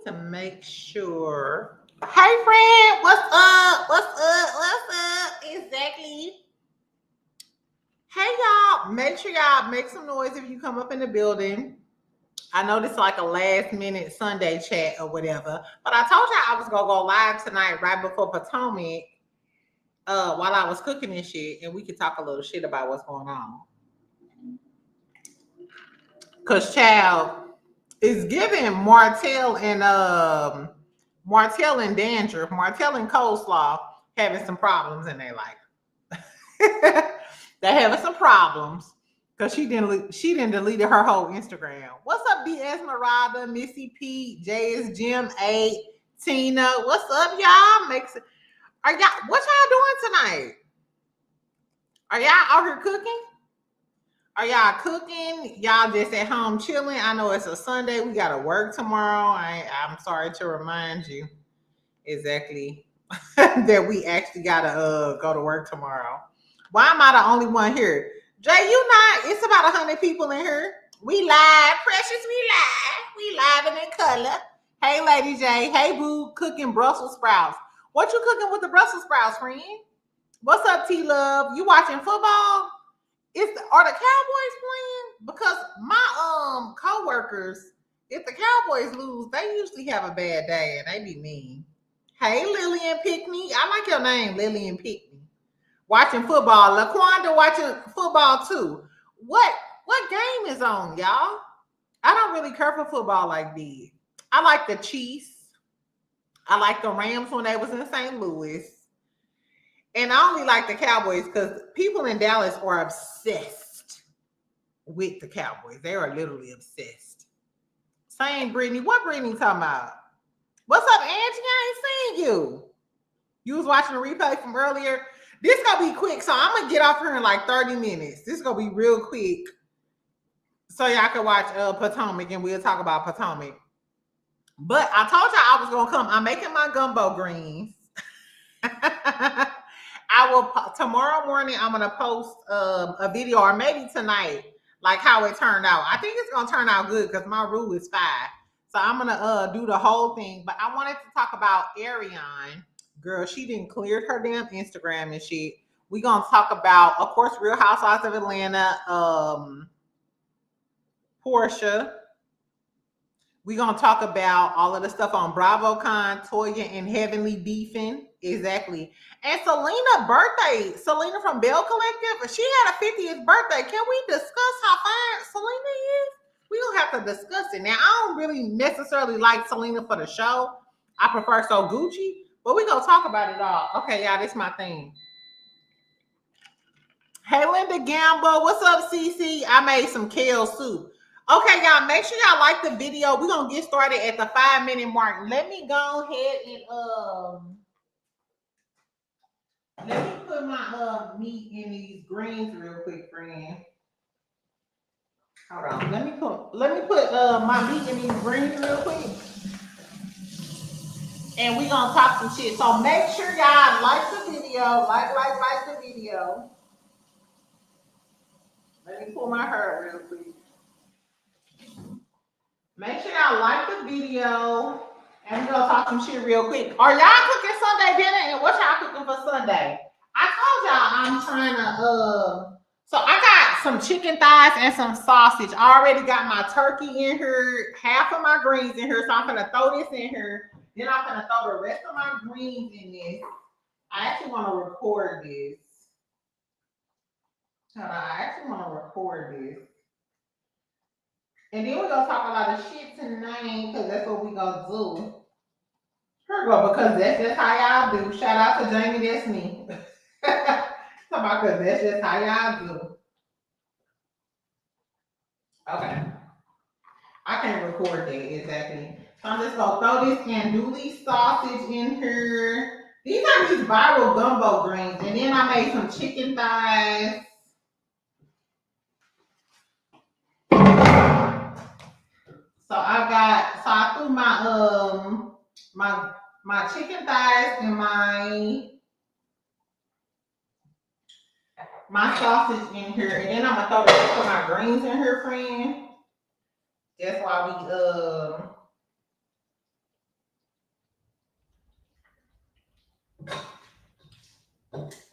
to make sure. Hey friend, what's up? What's up? What's up? Exactly. Hey y'all, make sure y'all make some noise if you come up in the building. I know this is like a last minute Sunday chat or whatever, but I told y'all I was gonna go live tonight right before Potomac, while I was cooking and shit, and we could talk a little shit about what's going on. Cause child is giving Martell and Dandruff, Martell and Coleslaw having some problems in their life. They're having some problems because she didn't deleted her whole Instagram. What's up, B Esmeralda, Missy P, JS Jim 8, Tina? What's up, y'all? What y'all doing tonight? Are y'all out here cooking? Are y'all cooking? Y'all just at home chilling? I know it's a Sunday. We gotta work tomorrow. I'm sorry to remind you exactly that we actually gotta go to work tomorrow. Why am I the only one here? Jay, you not? It's about 100 people in here. We live, precious. We live and in color. Hey, Lady J. Hey, boo. Cooking Brussels sprouts. What you cooking with the Brussels sprouts, friend? What's up, T Love? You watching football? Are the Cowboys playing? Because my coworkers, if the Cowboys lose, they usually have a bad day and they be mean. Hey, Lillian Pickney. I like your name, Lillian Pickney. Watching football. LaQuanda watching football too. What game is on, y'all? I don't really care for football like this. I like the Chiefs. I like the Rams when they was in St. Louis. And I only like the Cowboys because people in Dallas are obsessed with the Cowboys. They are literally obsessed. Same Brittany. What Brittany talking about? What's up, Angie? I ain't seen you. You was watching a replay from earlier. This gonna be quick, so I'm gonna get off here in like 30 minutes. This is gonna be real quick, so y'all can watch Potomac, and we'll talk about Potomac. But I told y'all I was gonna come. I'm making my gumbo greens. I will tomorrow morning. I'm gonna post a video, or maybe tonight, like how it turned out. I think it's gonna turn out good because my rule is 5. So I'm gonna do the whole thing. But I wanted to talk about Arionne. Girl, she didn't clear her damn Instagram and shit. We gonna talk about, of course, Real Housewives of Atlanta, Portia. We gonna talk about all of the stuff on BravoCon, Toya and Heavenly beefing. Exactly. And Selena birthday. Selena from Bell Collective. She had a 50th birthday. Can we discuss how fine Selena is? We gonna have to discuss it. Now, I don't really necessarily like Selena for the show. I prefer So Gucci. But we gonna talk about it all. Okay, y'all, this my thing. Hey, Linda Gamble, what's up, Cece? I made some kale soup. Okay, y'all, make sure y'all like the video. We're gonna get started at the 5-minute mark. Let me go ahead and let me put my meat in these greens real quick, friend. Hold on. Let me put my meat in these greens real quick. And we gonna talk some shit. So make sure y'all like the video. Like the video. Let me pull my hair real quick. Make sure y'all like the video. And we gonna talk some shit real quick. Are y'all cooking Sunday dinner? And what y'all cooking for Sunday? I told y'all I'm trying to so I got some chicken thighs and some sausage. I already got my turkey in here, half of my greens in here. So I'm gonna throw this in here. Then I'm gonna throw the rest of my greens in this. I actually want to record this. I actually want to record this. And then we're gonna talk a lot of shit tonight because that's what we're gonna do. Here we go, because that's just how y'all do. Shout out to Jamie, that's me. Talk about because that's just how y'all do. Okay. I can't record that exactly. So I'm just gonna throw this andouille sausage in here. These are these viral gumbo greens, and then I made some chicken thighs. So I threw my chicken thighs and my sausage in here, and then I'm gonna throw the rest of my greens in here, friend. That's why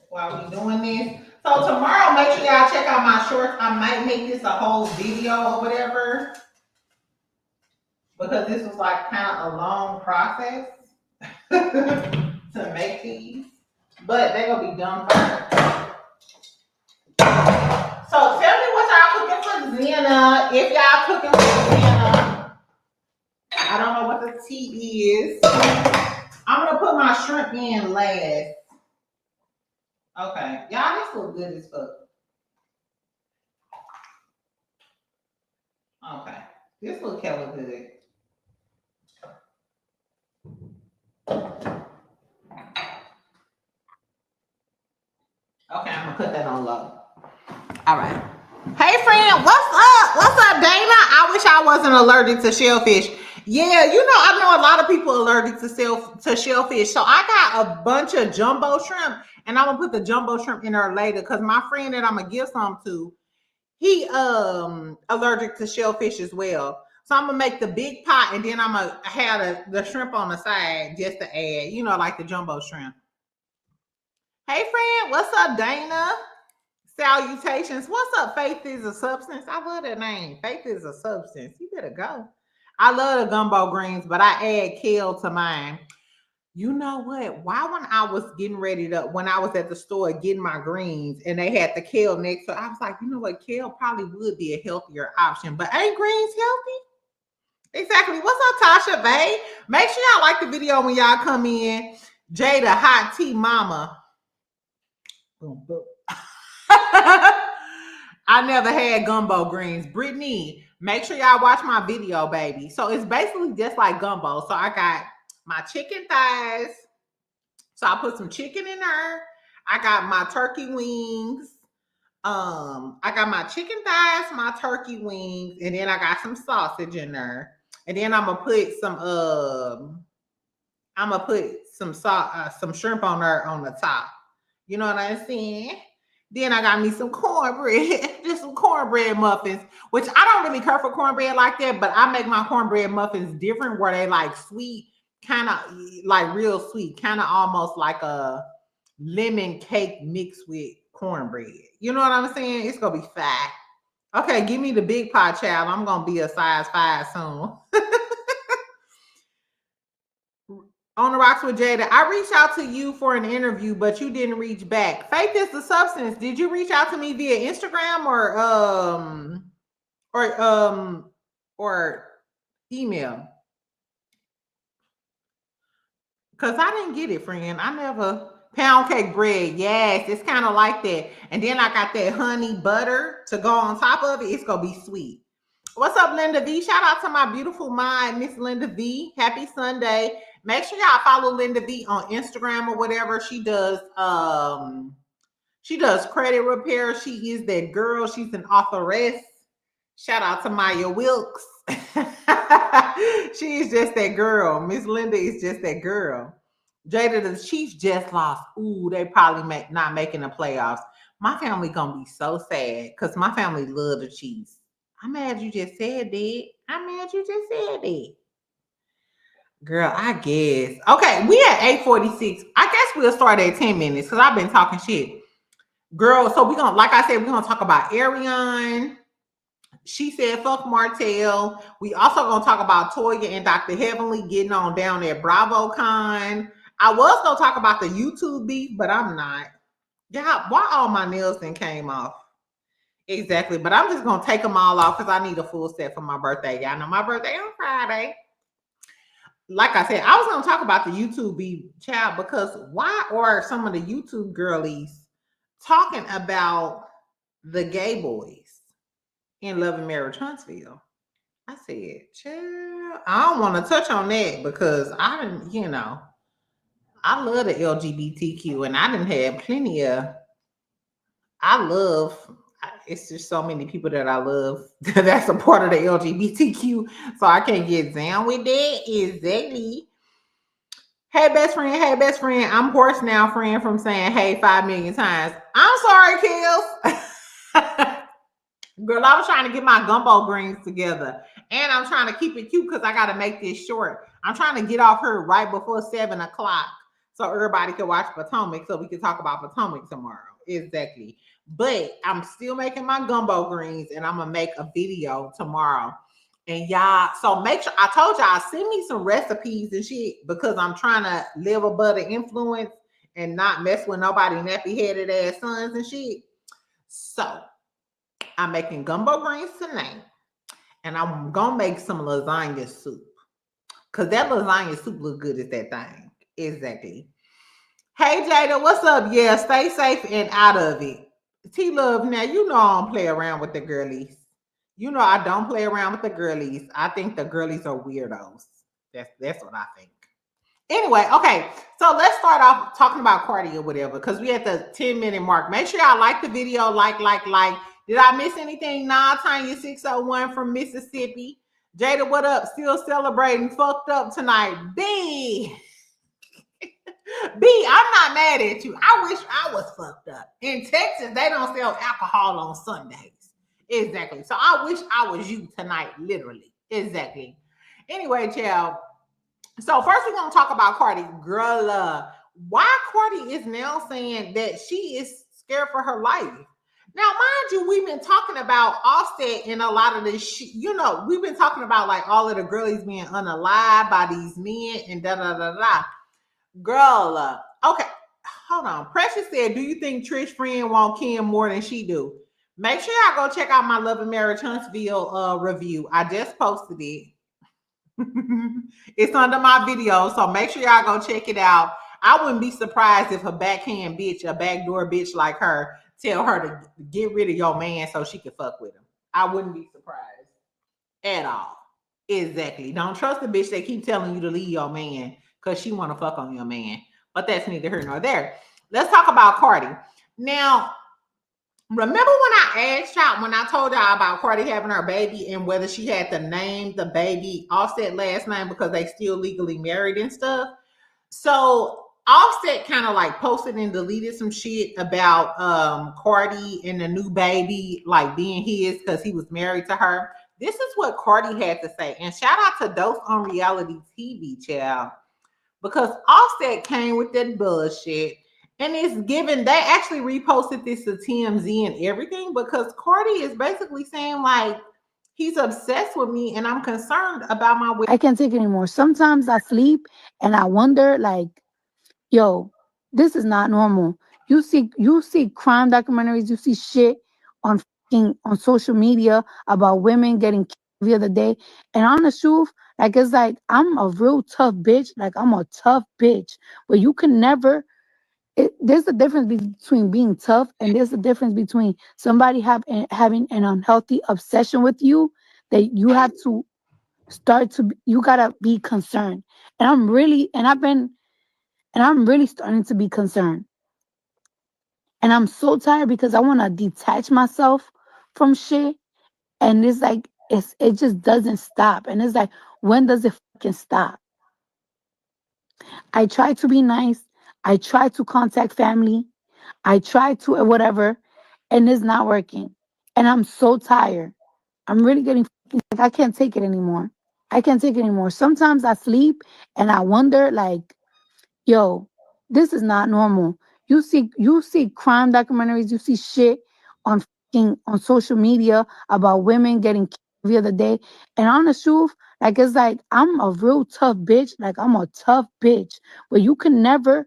while we doing this. So tomorrow, make sure y'all check out my shorts. I might make this a whole video or whatever because this was like kind of a long process to make these, but they're gonna be done first. So tell me what y'all cooking for Zena. If y'all cooking for Zena, I don't know what the tea is. I'm gonna put my shrimp in last. Okay, y'all, this look good as fuck. Okay, this look hella good. Okay, I'm gonna put that on low. All right. Hey friend, what's up? What's up, Dana? I wish I wasn't allergic to shellfish. Yeah, you know, I know a lot of people allergic to shellfish. So I got a bunch of jumbo shrimp, and I'm gonna put the jumbo shrimp in there later because my friend that I'm gonna give some to, he allergic to shellfish as well. So I'm gonna make the big pot, and then I'm gonna have the shrimp on the side just to add, you know, like the jumbo shrimp. Hey friend, what's up, Dana? Salutations. What's up? Faith is a substance. I love that name. Faith is a substance. You better go. I love the gumbo greens, but I add kale to mine. You know what? Why when I was getting ready to, when I was at the store getting my greens and they had the kale next to it, I was like, you know what? Kale probably would be a healthier option, but ain't greens healthy? Exactly. What's up, Tasha Bay? Make sure y'all like the video when y'all come in. Jada, hot tea mama. Boom, boom. I never had gumbo greens. Brittany, make sure y'all watch my video, baby. So it's basically just like gumbo. So I got my chicken thighs. So I put some chicken in there. I got my turkey wings. I got my chicken thighs, my turkey wings, and then I got some sausage in there. And then I'm gonna put some shrimp on there on the top. You know what I'm saying? Then I got me some cornbread, just some cornbread muffins, which I don't really care for cornbread like that, but I make my cornbread muffins different where they like sweet, kind of like real sweet, kind of almost like a lemon cake mixed with cornbread. You know what I'm saying? It's going to be fat. Okay, give me the big pot, child. I'm going to be a size 5 soon. On the Rocks with Jada, I reached out to you for an interview, but you didn't reach back. Faith is the substance. Did you reach out to me via Instagram or email? Because I didn't get it, friend. I never pound cake bread. Yes, it's kind of like that. And then I got that honey butter to go on top of it. It's gonna be sweet. What's up, Linda V? Shout out to my beautiful mind, Miss Linda V. Happy Sunday. Make sure y'all follow Linda V on Instagram or whatever. She does credit repair. She is that girl. She's an authoress. Shout out to Maya Wilkes. She is just that girl. Miss Linda is just that girl. Jada, the Chiefs just lost. Ooh, they probably not making the playoffs. My family gonna be so sad because my family love the Chiefs. I'm mad you just said that. I'm mad you just said that. Girl, I guess. Okay, we at 8:46. I guess we'll start at 10 minutes because I've been talking shit. Girl, so like I said, we're gonna talk about Arionne. She said, fuck Martell. We also gonna talk about Toya and Dr. Heavenly getting on down at BravoCon. I was gonna talk about the YouTube beef, but I'm not. Yeah, why all my nails then came off? Exactly, but I'm just gonna take them all off because I need a full set for my birthday. Y'all know my birthday on Friday. Like I said, I was gonna talk about the YouTube beef, child, because why are some of the YouTube girlies talking about the gay boys in Love and Marriage Huntsville? I said, child, I don't want to touch on that because I didn't, I love the LGBTQ and I didn't have plenty of, it's just so many people that I love that's a part of the LGBTQ. So I can't get down with that. Exactly. Hey, best friend. Hey, best friend. I'm hoarse now, friend, from saying hey 5 million times. I'm sorry, Kills. Girl, I was trying to get my gumbo greens together. And I'm trying to keep it cute because I got to make this short. I'm trying to get off here right before 7 o'clock. so everybody can watch Potomac so we can talk about Potomac tomorrow. Exactly. But I'm still making my gumbo greens and I'm gonna make a video tomorrow. And y'all, so make sure I told y'all send me some recipes and shit because I'm trying to live above the influence and not mess with nobody nappy headed ass sons and shit. So I'm making gumbo greens tonight. And I'm gonna make some lasagna soup. Cause that lasagna soup look good as that thing. Exactly. Hey Jada, what's up? Yeah, stay safe and out of it. T Love, now you know I don't play around with the girlies. You know I don't play around with the girlies. I think the girlies are weirdos. That's what I think. Anyway, okay. So let's start off talking about Cardi or whatever, because we at the 10-minute mark. Make sure y'all like the video, like. Did I miss anything? Nah, Tanya 601 from Mississippi. Jada, what up? Still celebrating fucked up tonight. B. B, I'm not mad at you. I wish I was fucked up. In Texas, they don't sell alcohol on Sundays. Exactly. So I wish I was you tonight, literally. Exactly. Anyway, child. So first we're going to talk about Cardi. Girl, why Cardi is now saying that she is scared for her life. Now, mind you, we've been talking about Offset and a lot of this shit. You know, we've been talking about like all of the girlies being unalived by these men and da-da-da-da. Girl, okay, hold on. Precious said, do you think Trish friend want Kim more than she do? Make sure y'all go check out my Love and Marriage Huntsville review. I just posted it. It's under my video, so make sure y'all go check it out. I wouldn't be surprised if a backhand bitch, a backdoor bitch like her, tell her to get rid of your man so she can fuck with him. I wouldn't be surprised at all. Exactly. Don't trust the bitch that keep telling you to leave your man because she want to fuck on your man. But that's neither here nor there. Let's talk about Cardi. Now, remember when I asked y'all, when I told y'all about Cardi having her baby and whether she had to name the baby Offset last name because they still legally married and stuff? So Offset kind of like posted and deleted some shit about Cardi and the new baby like being his because he was married to her. This is what Cardi had to say. And shout out to Dose on Reality TV, child. Because Offset came with that bullshit. And it's given, they actually reposted this to TMZ and everything because Cardi is basically saying like, he's obsessed with me and I'm concerned about my weight. I can't take it anymore. Sometimes I sleep and I wonder like, yo, this is not normal. You see crime documentaries, you see shit on on social media about women getting killed the other day. And on the truth, like it's like I'm a real tough bitch. Like I'm a tough bitch. But you can never there's a difference between being tough and there's a difference between somebody having an unhealthy obsession with you that you have to you gotta be concerned. And I'm really starting to be concerned. And I'm so tired because I want to detach myself from shit. And it's like, it just doesn't stop. And it's like, when does it fucking stop? I try to be nice. I try to contact family. I try to whatever. And it's not working. And I'm so tired. I'm really getting like, I can't take it anymore. I can't take it anymore. Sometimes I sleep and I wonder like, yo, this is not normal. You see crime documentaries, you see shit on on social media about women getting killed the other day. And on the truth, like it's like I'm a real tough bitch. Like I'm a tough bitch. But you can never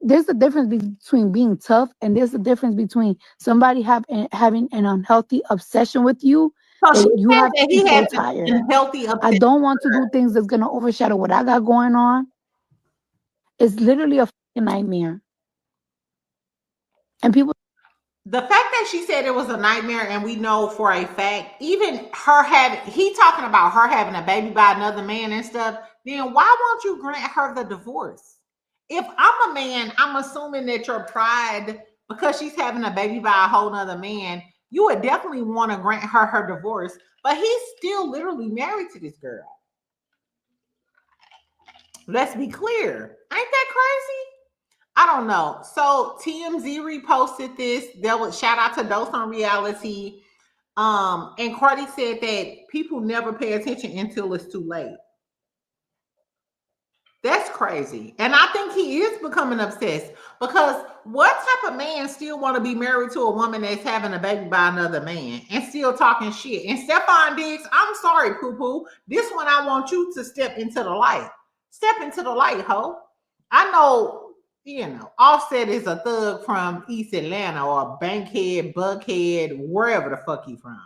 there's a difference between being tough and there's a difference between somebody having an unhealthy obsession with you So she that you said have to that be he so had tired. a healthy I obsession don't want with to her. do things that's gonna overshadow what I got going on. It's literally a fucking nightmare. And people The fact that she said it was a nightmare, and we know for a fact, even her having, he talking about her having a baby by another man and stuff, then why won't you grant her the divorce? If I'm a man, I'm assuming that your pride, because she's having a baby by a whole nother man, you would definitely want to grant her divorce. But he's still literally married to this girl. Let's be clear. Ain't that crazy? I don't know. So TMZ reposted this. There was shout out to Dose on Reality. And Cardi said that people never pay attention until it's too late. That's crazy. And I think he is becoming obsessed because what type of man still want to be married to a woman that's having a baby by another man and still talking shit? And Stephon Diggs, I'm sorry, poo poo. This one, I want you to step into the light. Step into the light, ho. I know, Offset is a thug from East Atlanta or Bankhead, Buckhead, wherever the fuck he from.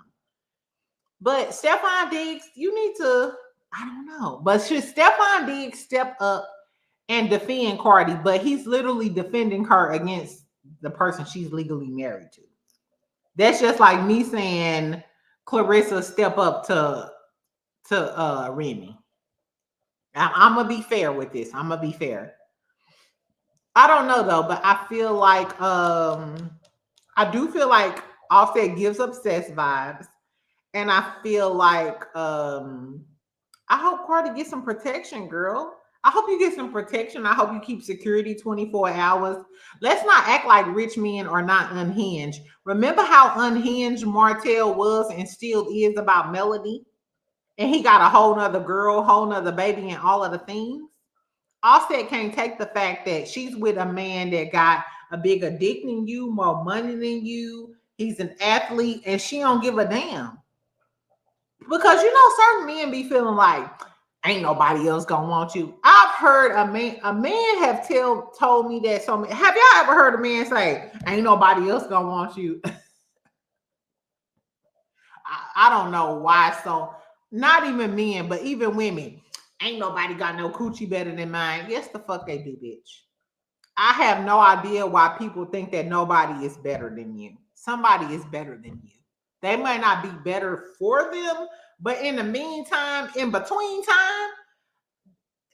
But Stephon Diggs, you need to, I don't know. But should Stephon Diggs step up and defend Cardi? But he's literally defending her against the person she's legally married to. That's just like me saying Clarissa step up to Remy. I'm gonna be fair with this. I'm gonna be fair. I don't know though, but I feel like I do feel like Offset gives obsessed vibes. And I feel like I hope Cardi gets some protection, girl. I hope you get some protection. I hope you keep security 24 hours. Let's not act like rich men are not unhinged. Remember how unhinged Martell was and still is about Melody? And he got a whole nother girl, whole nother baby, and all of the things. Offset can't take the fact that she's with a man that got a bigger dick than you, more money than you. He's an athlete, and she don't give a damn. Because certain men be feeling like ain't nobody else gonna want you. I've heard a man have told me that so many. Have y'all ever heard a man say, ain't nobody else gonna want you? I don't know why. So not even men, but even women, ain't nobody got no coochie better than mine. Yes, the fuck they do, bitch. I have no idea why people think that nobody is better than you. Somebody is better than you. They might not be better for them, but in the meantime, in between time,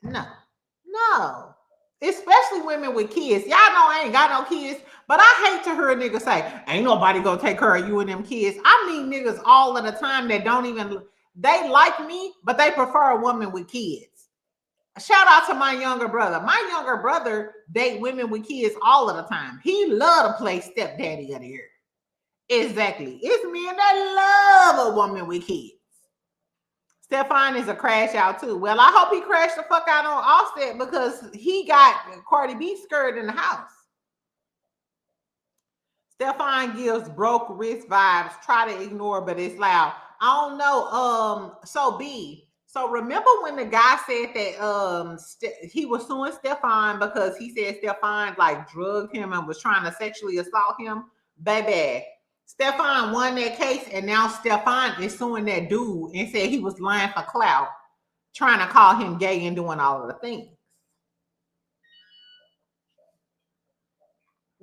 no. Especially women with kids. Y'all know I ain't got no kids, but I hate to hear a nigga say, ain't nobody gonna take care of you and them kids. I meet niggas all of the time that don't even, they like me, but they prefer a woman with kids. Shout out to my younger brother. My younger brother date women with kids all of the time. He love to play stepdaddy of the year. Exactly. It's men that love a woman with kids. Stephon is a crash out too. Well, I hope he crashed the fuck out on Offset because he got Cardi B skirt in the house. Stephon gives broke wrist vibes. Try to ignore, but it's loud. I don't know. So remember when the guy said that he was suing Stephon because he said Stephon like drugged him and was trying to sexually assault him? Baby, Stephon won that case, and now Stephon is suing that dude and said he was lying for clout, trying to call him gay and doing all of the things.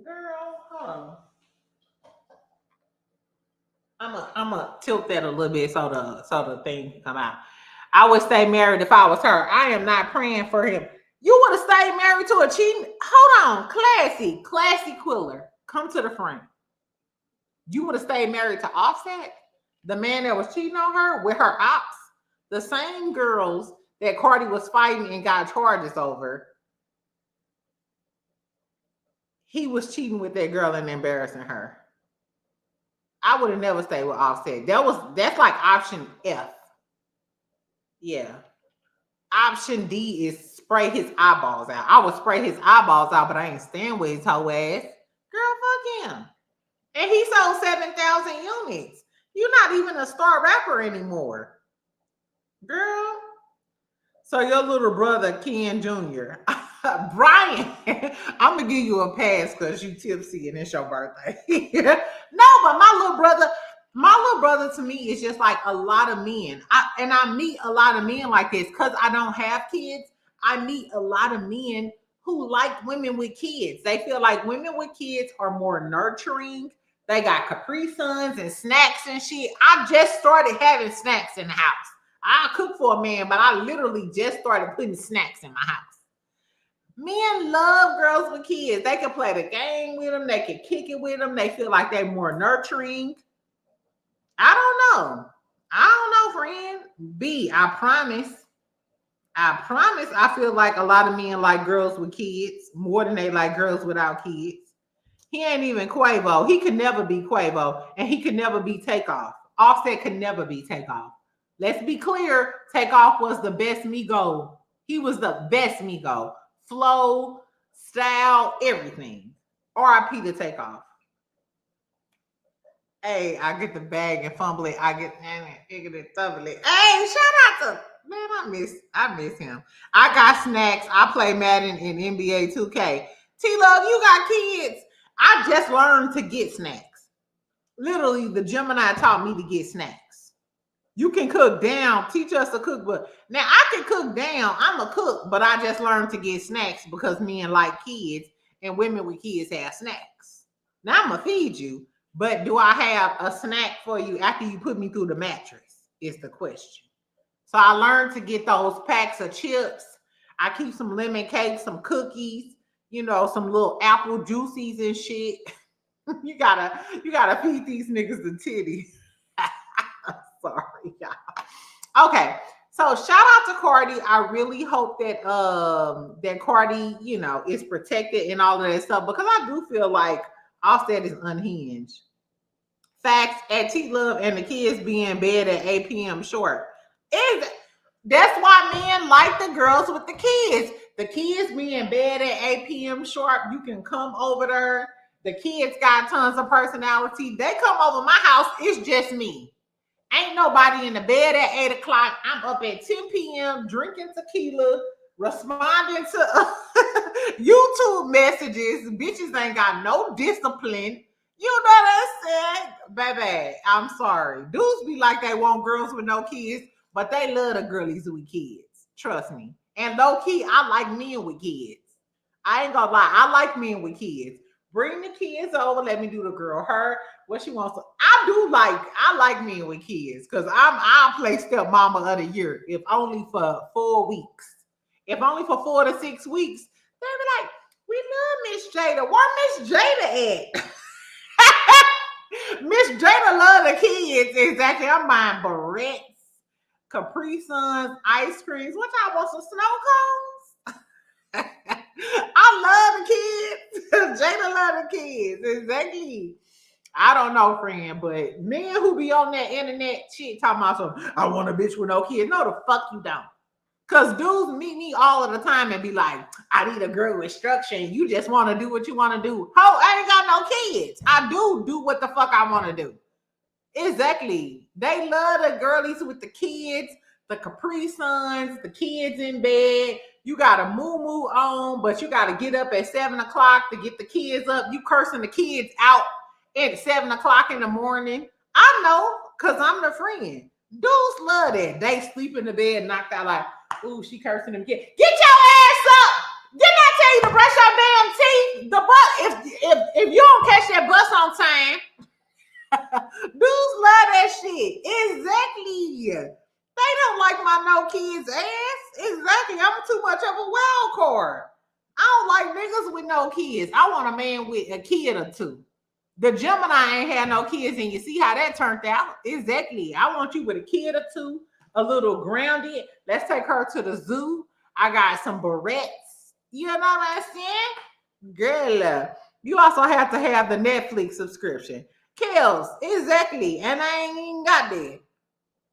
Girl, hold on. I'm gonna tilt that a little bit so the thing can come out. I would stay married if I was her. I am not praying for him. You would have stayed married to a cheating. Hold on, classy Quiller, come to the front. You would have stayed married to Offset, the man that was cheating on her with her ops, the same girls that Cardi was fighting and got charges over. He was cheating with that girl and embarrassing her. I would have never stayed with Offset. That's like option F. Yeah. Option D is spray his eyeballs out. I would spray his eyeballs out, but I ain't staying with his whole ass. Girl, fuck him. And he sold 7,000 units. You're not even a star rapper anymore. Girl. So your little brother, Ken Jr., Brian, I'm going to give you a pass because you tipsy and it's your birthday. No, but my little brother to me is just like a lot of men. I meet a lot of men like this because I don't have kids. I meet a lot of men who like women with kids. They feel like women with kids are more nurturing. They got Capri Suns and snacks and shit. I just started having snacks in the house. I cook for a man, but I literally just started putting snacks in my house. Men love girls with kids. They can play the game with them. They can kick it with them. They feel like they're more nurturing. I don't know, friend. B, I promise. I feel like a lot of men like girls with kids more than they like girls without kids. He ain't even Quavo. He could never be Quavo, and he could never be Takeoff. Offset could never be Takeoff. Let's be clear. Takeoff was the best Migo He was the best Migo. Flow, style, everything. R.I.P. to Takeoff. Hey, I get the bag and fumble it. I get it, fumble it. Hey, shout out to man. I miss him. I got snacks. I play Madden and NBA 2K. T-Love, you got kids. I just learned to get snacks. Literally, the Gemini taught me to get snacks. You can cook down, teach us to cook, but now I can cook down. I'm a cook, but I just learned to get snacks because men like kids and women with kids have snacks. Now I'm gonna feed you, but do I have a snack for you after you put me through the mattress? Is the question. So I learned to get those packs of chips. I keep some lemon cake, some cookies, some little apple juices and shit. You gotta feed these niggas the titties. Sorry, y'all. Okay, so shout out to Cardi. I really hope that that Cardi, is protected and all of that stuff, because I do feel like Offset is unhinged. Facts at T Love and the kids be in bed at 8 p.m. short. That's why men like the girls with the kids. The kids be in bed at 8 p.m. sharp. You can come over there. The kids got tons of personality. They come over my house. It's just me. Ain't nobody in the bed at 8 o'clock. I'm up at 10 p.m. drinking tequila, responding to YouTube messages. Bitches ain't got no discipline. You know what I said? Baby, I'm sorry. Dudes be like they want girls with no kids, but they love the girlies with kids. Trust me. And low key, I like men with kids. I ain't gonna lie. I like men with kids. Bring the kids over. Let me do the girl her what she wants to. I like men with kids because I'll play step mama of the year if only for 4 weeks. If only for 4 to 6 weeks. They be like, we love Miss Jada. Where Miss Jada at? Miss Jada love the kids. Exactly. I'm buying barrettes, Capri Suns, ice creams. What y'all want, some snow cones? I love the kids. Jada love the kids. Exactly. I don't know, friend, but men who be on that internet shit talking about something, I want a bitch with no kids. No, the fuck you don't. Because dudes meet me all of the time and be like, I need a girl with structure. And you just want to do what you want to do. Ho, I ain't got no kids. I do what the fuck I want to do. Exactly. They love the girlies with the kids, the Capri Suns, the kids in bed. You got a moo-moo on, but you got to get up at 7 o'clock to get the kids up. You cursing the kids out at 7 o'clock in the morning. I know, because I'm the friend. Dudes love that. They sleep in the bed knocked out like, ooh, she cursing them kids. Get your ass up. Didn't I tell you to brush your damn teeth? The bus, if you don't catch that bus on time, dudes love that shit. Exactly. They don't like my no kids ass. Exactly. I'm too much of a wild card. I don't like niggas with no kids. I want a man with a kid or two. The Gemini ain't had no kids, and you see how that turned out. Exactly. I want you with a kid or two, a little grounded. Let's take her to the zoo. I got some barrettes. You know what I'm saying? Girl, you also have to have the Netflix subscription. Kels, exactly. And I ain't even got that.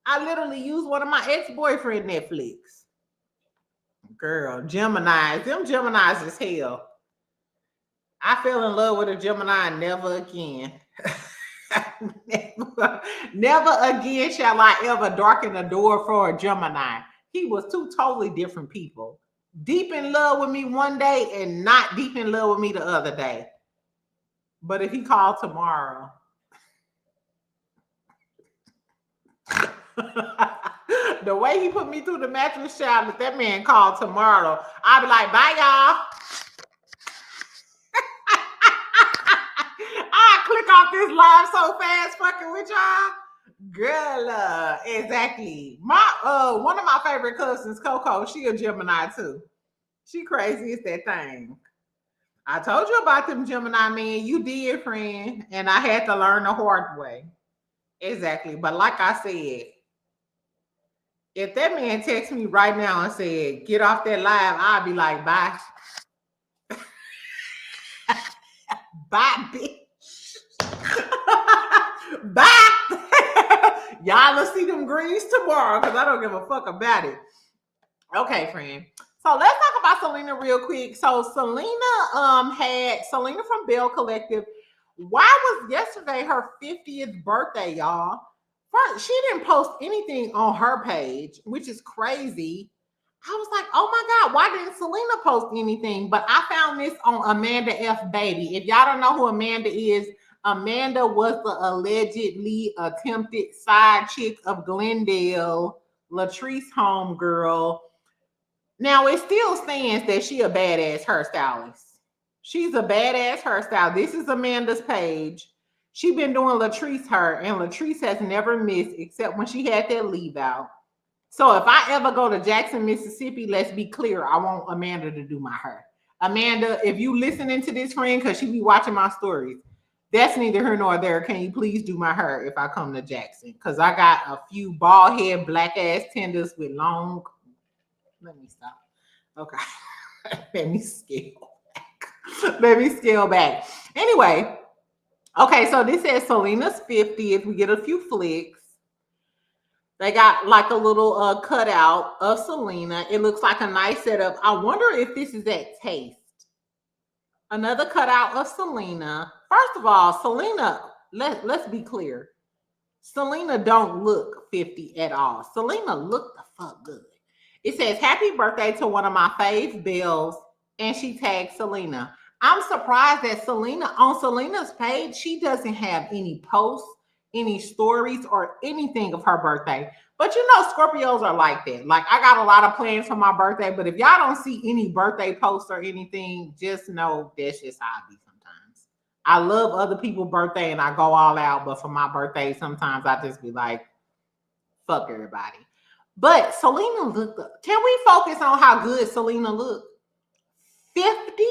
I literally use one of my ex-boyfriend Netflix. Girl, Geminis. Them Geminis is hell. I fell in love with a Gemini never again. Never again shall I ever darken a door for a Gemini. He was two totally different people. Deep in love with me one day and not deep in love with me the other day. But if he called tomorrow, the way he put me through the mattress shower, if that man called tomorrow, I'd be like, bye, y'all. I click off this live so fast fucking with y'all. Girl, exactly. My one of my favorite cousins, Coco, she a Gemini too. She crazy as that thing. I told you about them Gemini men. You did, friend. And I had to learn the hard way. Exactly. But like I said, if that man texts me right now and said, get off that live, I'll be like, bye. Bye, bitch. Bye. Y'all will see them greens tomorrow because I don't give a fuck about it. Okay, friend. So let's talk about Selena real quick. So Selena had Selena from Bell Collective. Why was yesterday her 50th birthday, y'all? First, she didn't post anything on her page, which is crazy. I was like, oh my God, why didn't Selena post anything? But I found this on Amanda F. Baby. If y'all don't know who Amanda is, Amanda was the allegedly attempted side chick of Glendale, Latrice homegirl. Now it still stands that she a badass hairstylist. She's a badass hairstylist. This is Amanda's page. She been doing Latrice hair, and Latrice has never missed except when she had that leave out. So if I ever go to Jackson, Mississippi, let's be clear, I want Amanda to do my hair. Amanda, if you listening to this, friend, because she be watching my stories, that's neither here nor there. Can you please do my hair if I come to Jackson? Because I got a few bald head, black ass tenders with long. Let me stop. Okay. Let me scale back. Let me scale back. Anyway, okay, so this says Selena's 50th. We get a few flicks. They got like a little cutout of Selena. It looks like a nice setup. I wonder if this is at Taste. Another cutout of Selena. First of all, Selena, let's be clear. Selena don't look 50 at all. Selena look the fuck good. It says, happy birthday to one of my fave bells, and she tagged Selena. I'm surprised that Selena, on Selena's page, she doesn't have any posts, any stories, or anything of her birthday. But you know, Scorpios are like that. Like, I got a lot of plans for my birthday, but if y'all don't see any birthday posts or anything, just know that's just how I be sometimes. I love other people's birthday and I go all out, but for my birthday, sometimes I just be like, fuck everybody. But Selena looked up. Can we focus on how good Selena looked? 50?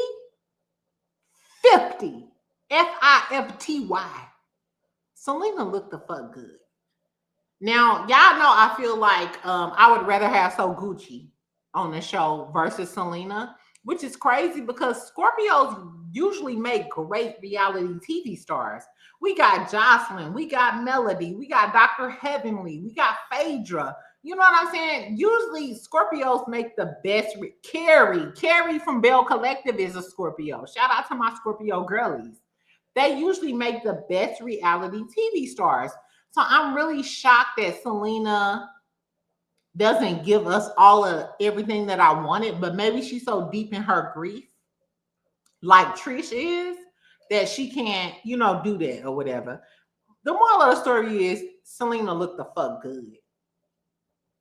50. F-I-F-T-Y. Selena looked the fuck good. Now, y'all know I feel like I would rather have So Gucci on the show versus Selena, which is crazy because Scorpios usually make great reality TV stars. We got Jocelyn, we got Melody, we got Dr. Heavenly, we got Phaedra. You know what I'm saying? Usually Scorpios make the best. Carrie from Bell Collective is a Scorpio. Shout out to my Scorpio girlies. They usually make the best reality TV stars. So I'm really shocked that Selena doesn't give us all of everything that I wanted, but maybe she's so deep in her grief, like Trish is, that she can't, do that or whatever. The moral of the story is Selena looked the fuck good.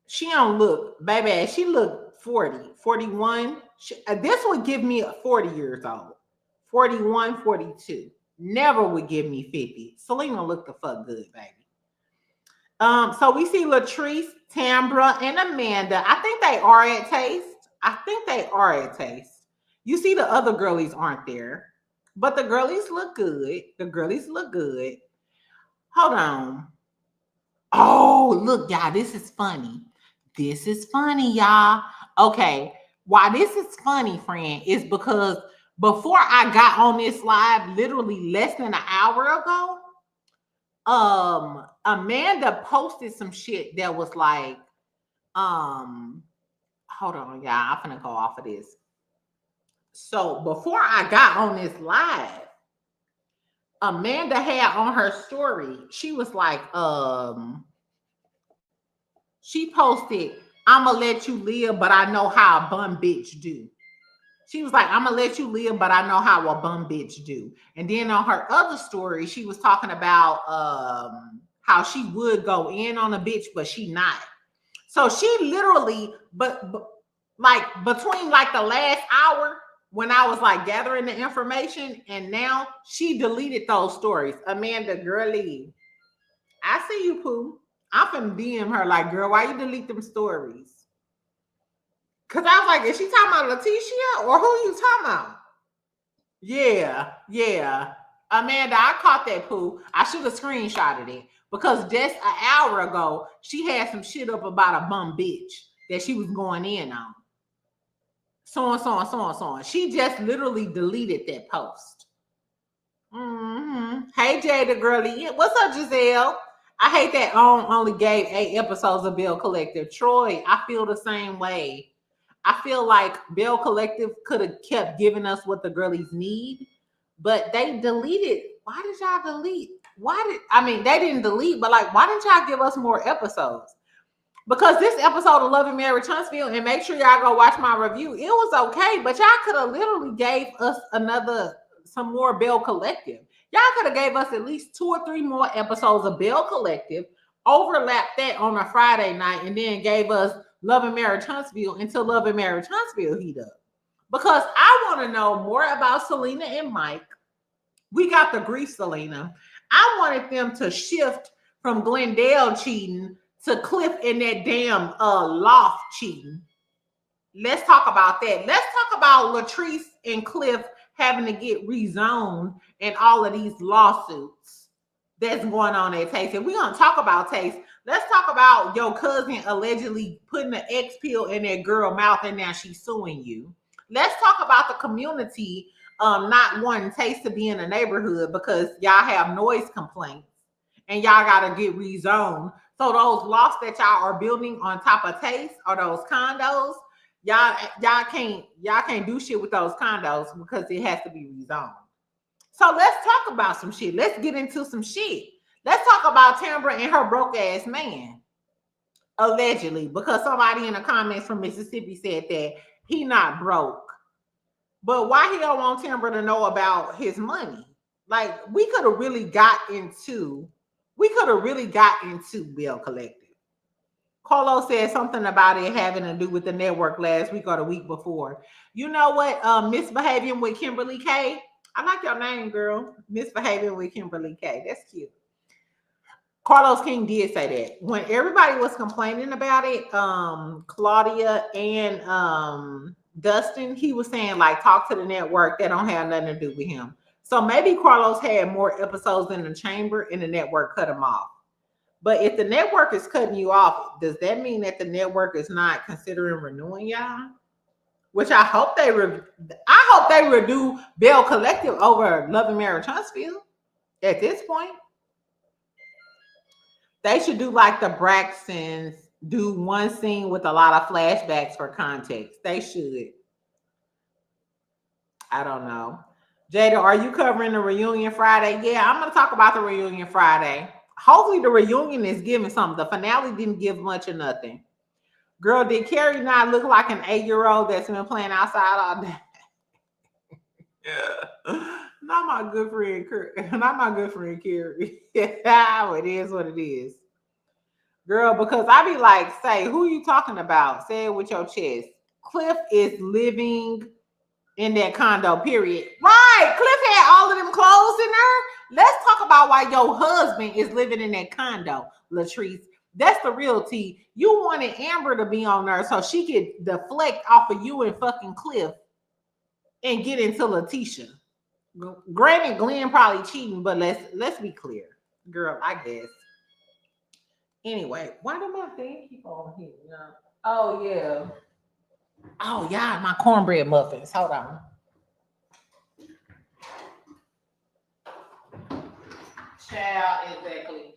She don't look, baby, she looked 40, 41. This would give me 40 years old. 41, 42. Never would give me 50. Selena looked the fuck good, baby. So we see Latrice, Tambra, and Amanda. I think they are at Taste. You see the other girlies aren't there. But the girlies look good. Hold on. Oh, look, y'all, this is funny. Y'all. Okay. Why this is funny, friend, is because before I got on this live, literally less than an hour ago, Amanda posted some shit that was like, hold on, y'all, I'm gonna go off of this. So before I got on this live, Amanda had on her story, she was like, she posted, I'ma let you live, but I know how a bum bitch do. She was like, I'm gonna let you live, but I know how a bum bitch do. And then on her other story, she was talking about how she would go in on a bitch, but she not. So she literally, but like between like the last hour when I was like gathering the information, and now she deleted those stories. Amanda, girlie, I see you, Pooh. I'm finna DM her like, girl, why you delete them stories? Because I was like, is she talking about Leticia or who you talking about? Yeah. Amanda, I caught that, Pooh. I should have screenshotted it because just an hour ago, she had some shit up about a bum bitch that she was going in on. So on. She just literally deleted that post. Hey, Jada girlie. What's up, Giselle? I hate that OWN only gave 8 episodes of Bill Collective. Troy, I feel the same way. I feel like Bell Collective could have kept giving us what the girlies need, but they deleted. Why did y'all delete? They didn't delete, but like, why didn't y'all give us more episodes? Because this episode of Love and Marriage Huntsville, and make sure y'all go watch my review, it was okay, but y'all could have literally gave us some more Bell Collective. Y'all could have gave us at least 2 or 3 more episodes of Bell Collective, overlapped that on a Friday night, and then gave us Love and Marriage Huntsville until Love and Marriage Huntsville heat up. Because I want to know more about Selena and Mike. We got the grief, Selena. I wanted them to shift from Glendale cheating to Cliff in that damn loft cheating. Let's talk about that. Let's talk about Latrice and Cliff having to get rezoned and all of these lawsuits that's going on at Taste. And we're going to talk about Taste. Let's talk about your cousin allegedly putting an X pill in that girl mouth and now she's suing you. Let's talk about the community not wanting Taste to be in the neighborhood because y'all have noise complaints and y'all got to get rezoned. So those lofts that y'all are building on top of Taste or those condos, y'all can't do shit with those condos because it has to be rezoned. So let's talk about some shit. Let's get into some shit. Let's talk about Tambra and her broke ass man. Allegedly, because somebody in the comments from Mississippi said that he not broke. But why he don't want Tambra to know about his money? Like, we could have really got into Bell Collective. Carlos said something about it having to do with the network last week or the week before. You know what? Misbehaving with Kimberly K. I like your name, girl. Misbehaving with Kimberly K. That's cute. Carlos King did say that. When everybody was complaining about it, Claudia and Dustin, he was saying, like, talk to the network. That don't have nothing to do with him. So maybe Carlos had more episodes in the chamber and the network cut him off. But if the network is cutting you off, does that mean that the network is not considering renewing y'all? Which I hope they redo Bell Collective over Love and Marriage Huntsville. At this point, they should do like the Braxtons, do one scene with a lot of flashbacks for context. They should. I don't know. Jada, are you covering the reunion Friday? Yeah, I'm going to talk about the reunion Friday. Hopefully the reunion is giving something. The finale didn't give much or nothing. Girl, did Carrie not look like an 8-year-old that's been playing outside all day? Not my good friend Carrie. It is what it is. Girl, because I be like, say, who you talking about? Say it with your chest. Cliff is living in that condo, period. Right. Cliff had all of them clothes in there. Let's talk about why your husband is living in that condo, Latrice. That's the real tea. You wanted Amber to be on there so she could deflect off of you and fucking Cliff and get into Letitia. Granted, Glenn probably cheating, but let's be clear. Girl, I guess. Anyway, why did my thing keep on here? Oh, yeah. Oh, yeah, my cornbread muffins. Hold on. Child, exactly.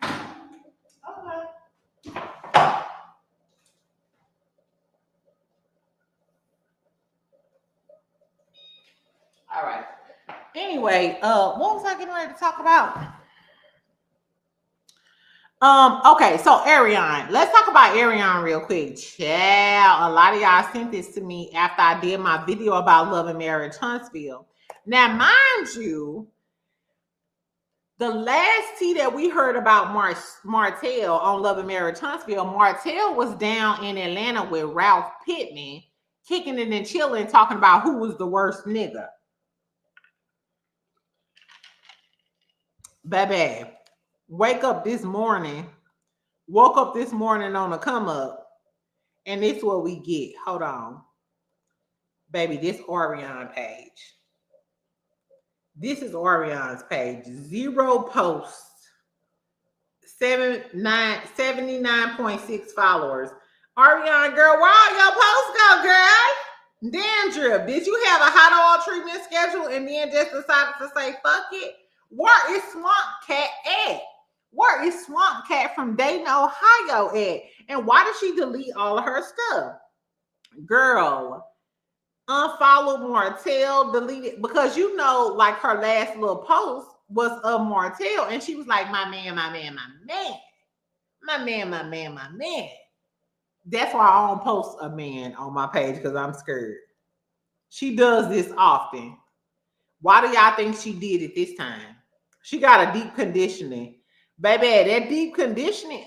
Okay. All right. Anyway, what was I getting ready to talk about? Okay, so Arionne. Let's talk about Arionne real quick. Child, a lot of y'all sent this to me after I did my video about Love and Marriage Huntsville. Now, mind you, the last tea that we heard about Martell on Love and Marriage Huntsville, Martell was down in Atlanta with Ralph Pittman, kicking it and chilling, talking about who was the worst nigga. Baby, woke up this morning on a come up, and this is what we get. Hold on. Baby, this Arionne page. This is Arionne's page. 0 posts. 79.6 followers. Arionne, girl, where all your posts go, girl? Dandruff, did you have a hot oil treatment schedule and then just decided to say, fuck it? Where is Swamp Cat at? Where is Swamp Cat from Dayton, Ohio at? And why did she delete all of her stuff? Girl, unfollowed Martell, deleted because like her last little post was of Martell, and she was like, my man, my man, my man, my man, my man, my man. That's why I don't post a man on my page because I'm scared. She does this often. Why do y'all think she did it this time? She got a deep conditioning. Baby, that deep conditioning.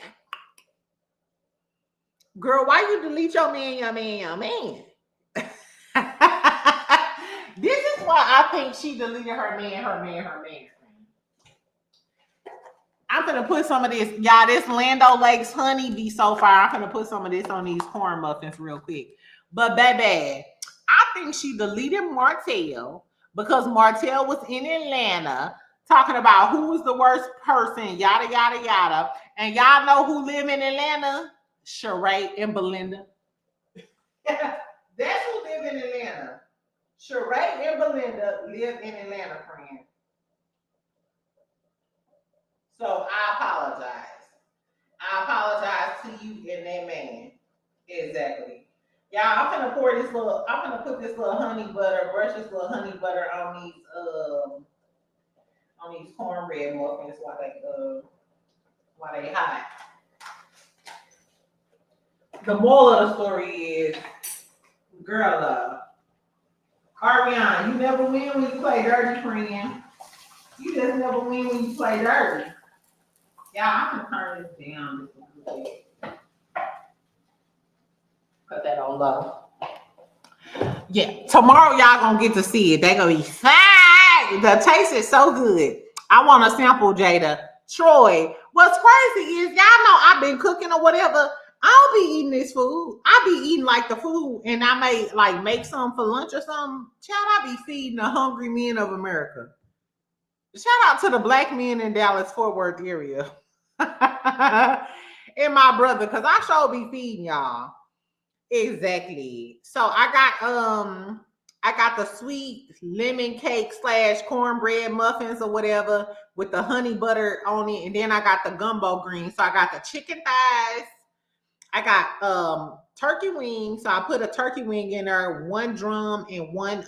Girl, why you delete your man, your man, your man? This is why I think she deleted her man, her man, her man. I'm gonna put some of this, y'all. This Lando Lakes honey be so fire. I'm gonna put some of this on these corn muffins real quick. But baby, I think she deleted Martell because Martell was in Atlanta talking about who was the worst person, yada yada yada. And y'all know who live in Atlanta? Sheree and Belinda. That's who live in Atlanta. Sheree and Belinda live in Atlanta, friend. So I apologize. I apologize to you and that man. Exactly. Y'all, I'm gonna put this little honey butter, brush this little honey butter on these cornbread muffins while they hot. The moral of the story is, girl, Arionne, you never win when you play dirty, friend. You just never win when you play dirty. Yeah, I'm gonna turn this down just a little bit. Put that on low. Yeah, tomorrow y'all gonna get to see it. They gonna be fine. The taste is so good. I want to sample Jada. Troy, what's crazy is y'all know I've been cooking or whatever. I don't be eating this food. I be eating like the food, and I may like make some for lunch or something. Child, I be feeding the hungry men of America. Shout out to the black men in Dallas Fort Worth area. And my brother, because I sure be feeding y'all. Exactly. So I got the sweet lemon cake / cornbread muffins or whatever with the honey butter on it. And then I got the gumbo greens. So I got the chicken thighs. I got turkey wings. So I put a turkey wing in there, one drum and one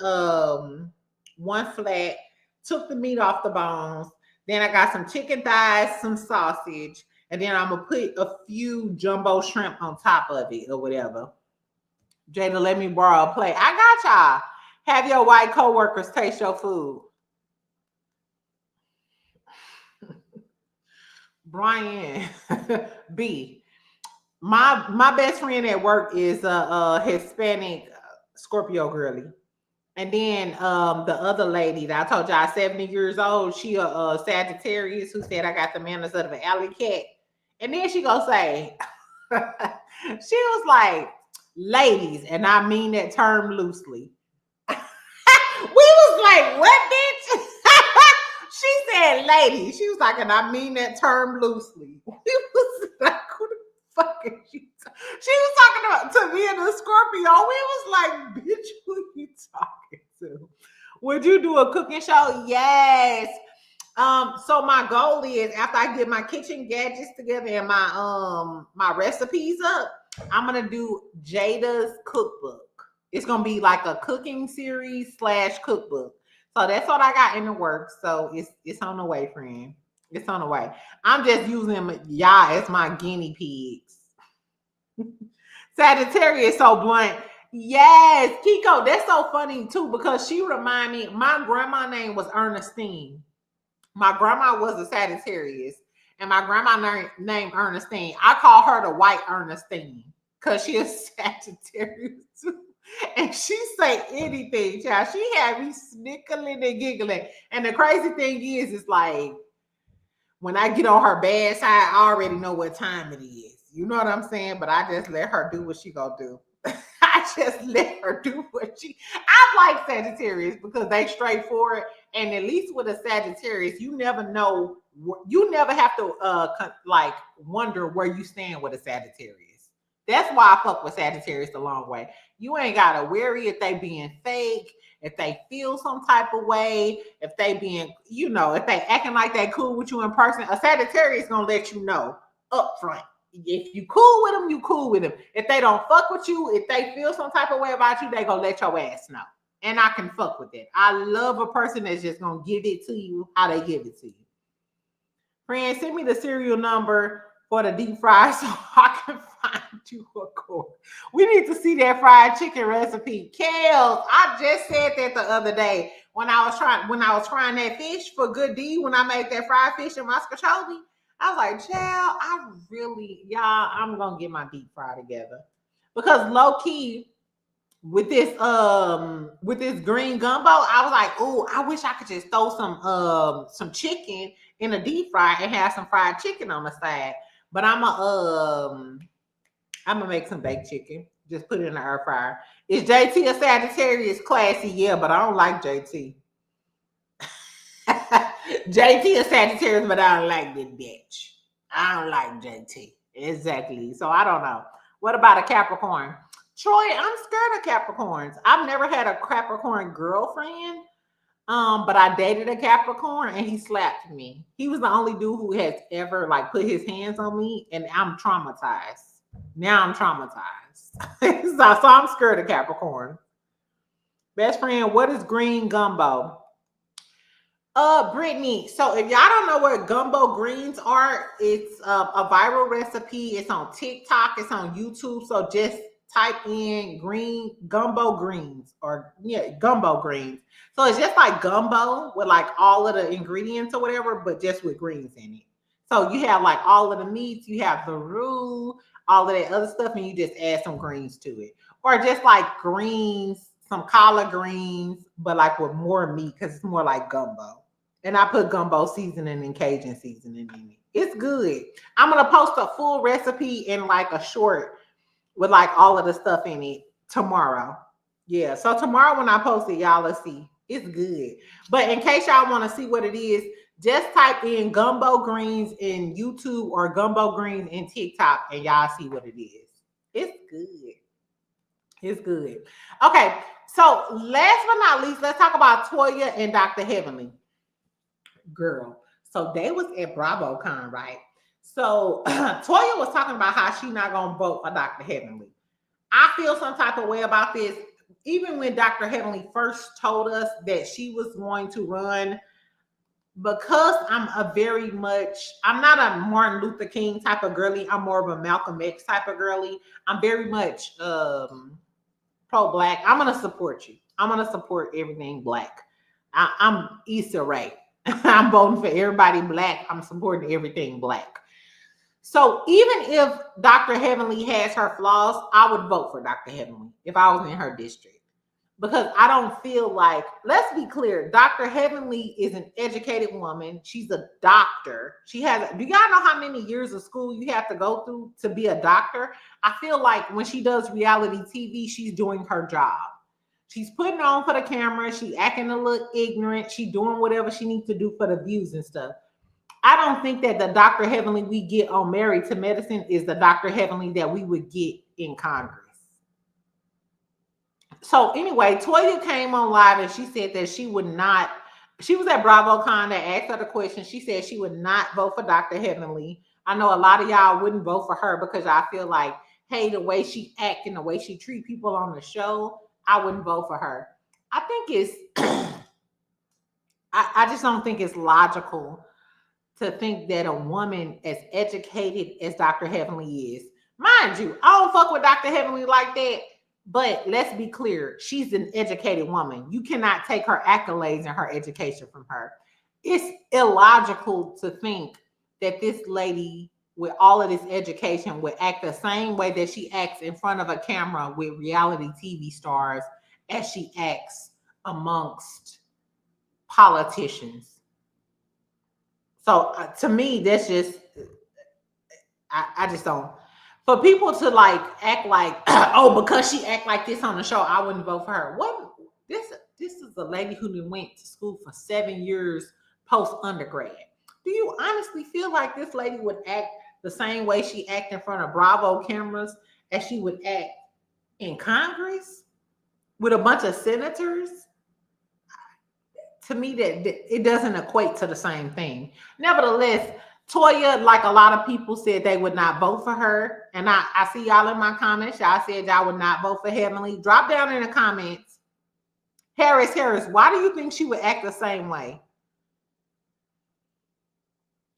flat. Took the meat off the bones. Then I got some chicken thighs, some sausage, and then I'm gonna put a few jumbo shrimp on top of it or whatever. Jada, let me borrow a plate. I got y'all. Have your white coworkers taste your food. Brian B. My best friend at work is a Hispanic Scorpio girly. And then the other lady that I told y'all, 70 years old, she a Sagittarius who said I got the manners of an alley cat. And then she gonna say, she was like, ladies, and I mean that term loosely. We was like, what, bitch? She said ladies. She was like, and I mean that term loosely. We was like, who the fuck is she? She was talking about to me and the Scorpio. We was like, bitch, who you talking to? Would you do a cooking show? Yes. So my goal is after I get my kitchen gadgets together and my recipes up, I'm gonna do Jada's cookbook. It's gonna be like a cooking series / cookbook. So that's what I got in the works. So it's on the way, friend. It's on the way. I'm just using y'all as my guinea pigs. Sagittarius so blunt. Yes, Kiko, that's so funny too because she remind me. My grandma name was Ernestine. My grandma was a Sagittarius, and my grandma named Ernestine. I call her the white Ernestine because she is Sagittarius too. And she say anything, child. She had me snickling and giggling. And the crazy thing is like when I get on her bad side, I already know what time it is. You know what I'm saying? But I just let her do what she gonna do. I just let her do what she. I like Sagittarius because they straightforward, and at least with a Sagittarius, you never know. You never have to like wonder where you stand with a Sagittarius. That's why I fuck with Sagittarius a long way. You ain't gotta worry if they being fake, if they feel some type of way, if they being, if they acting like they cool with you in person. A Sagittarius gonna let you know up front. If you cool with them, you cool with them. If they don't fuck with you, if they feel some type of way about you, they gonna let your ass know. And I can fuck with it. I love a person that's just gonna give it to you how they give it to you. Friend, send me the serial number for the deep fry so I can find you a core. We need to see that fried chicken recipe. Kels, I just said that the other day when I was trying that fish for Good D, when I made that fried fish in Moscacholi. I was like, child, I'm gonna get my deep fry together. Because low key, with this green gumbo, I was like, oh, I wish I could just throw some chicken in a deep fry and have some fried chicken on the side. But I'm gonna make some baked chicken. Just put it in the air fryer. Is JT a Sagittarius? Classy, yeah, but I don't like JT. JT is Sagittarius, but I don't like this bitch. I don't like JT. Exactly. So I don't know. What about a Capricorn? Troy, I'm scared of Capricorns. I've never had a Capricorn girlfriend. But I dated a Capricorn and he slapped me. He was the only dude who has ever like put his hands on me, and I'm traumatized. Now I'm traumatized. so I'm scared of Capricorn. Best friend, what is green gumbo? Brittany, so if y'all don't know what gumbo greens are, it's a viral recipe. It's on TikTok, it's on YouTube. So just type in green gumbo greens gumbo greens. So it's just like gumbo with like all of the ingredients or whatever, but just with greens in it. So you have like all of the meats, you have the roux, all of that other stuff, and you just add some greens to it. Or just like greens, some collard greens, but like with more meat because it's more like gumbo. And I put gumbo seasoning and Cajun seasoning in it. It's good. I'm going to post a full recipe in like a short with like all of the stuff in it tomorrow. Yeah. So tomorrow when I post it, y'all will see. It's good. But in case y'all want to see what it is, just type in gumbo greens in YouTube or gumbo greens in TikTok and y'all see what it is. It's good. It's good. Okay. So last but not least, let's talk about Toya and Dr. Heavenly. Girl. So they was at BravoCon, right? So Toya was talking about how she not gonna vote for Dr. Heavenly. I feel some type of way about this. Even when Dr. Heavenly first told us that she was going to run, because I'm not a Martin Luther King type of girly. I'm more of a Malcolm X type of girly. I'm very much pro-black. I'm gonna support you. I'm gonna support everything black. I'm Issa Rae. I'm voting for everybody black. I'm supporting everything black. So even if Dr. Heavenly has her flaws, I would vote for Dr. Heavenly if I was in her district. Because I don't feel like, let's be clear, Dr. Heavenly is an educated woman. She's a doctor. Do y'all know how many years of school you have to go through to be a doctor? I feel like when she does reality TV, she's doing her job. She's putting on for the camera. She acting a little ignorant. She doing whatever she needs to do for the views and stuff. I don't think that the Dr. Heavenly we get on Married to Medicine is the Dr. Heavenly that we would get in Congress. So anyway, Toya came on live and she said that she would not, she was at BravoCon. They asked her the question. She said she would not vote for Dr. Heavenly. I know a lot of y'all wouldn't vote for her because I feel like, hey, the way she act and the way she treat people on the show, I wouldn't vote for her. I think it's, I just don't think it's logical to think that a woman as educated as Dr. Heavenly is, mind you, I don't fuck with Dr. Heavenly like that, but let's be clear, she's an educated woman. You cannot take her accolades and her education from her. It's illogical to think that this lady with all of this education would act the same way that she acts in front of a camera with reality TV stars as she acts amongst politicians. So to me, that's just, I just don't. For people to like act like, oh, because she act like this on the show, I wouldn't vote for her. What? This is a lady who went to school for 7 years post undergrad. Do you honestly feel like this lady would act the same way she act in front of Bravo cameras as she would act in Congress with a bunch of senators? To me, that it doesn't equate to the same thing. Nevertheless, Toya, like a lot of people said they would not vote for her. And I see y'all in my comments. Y'all said y'all would not vote for Heavenly. Drop down in the comments. Harris, why do you think she would act the same way?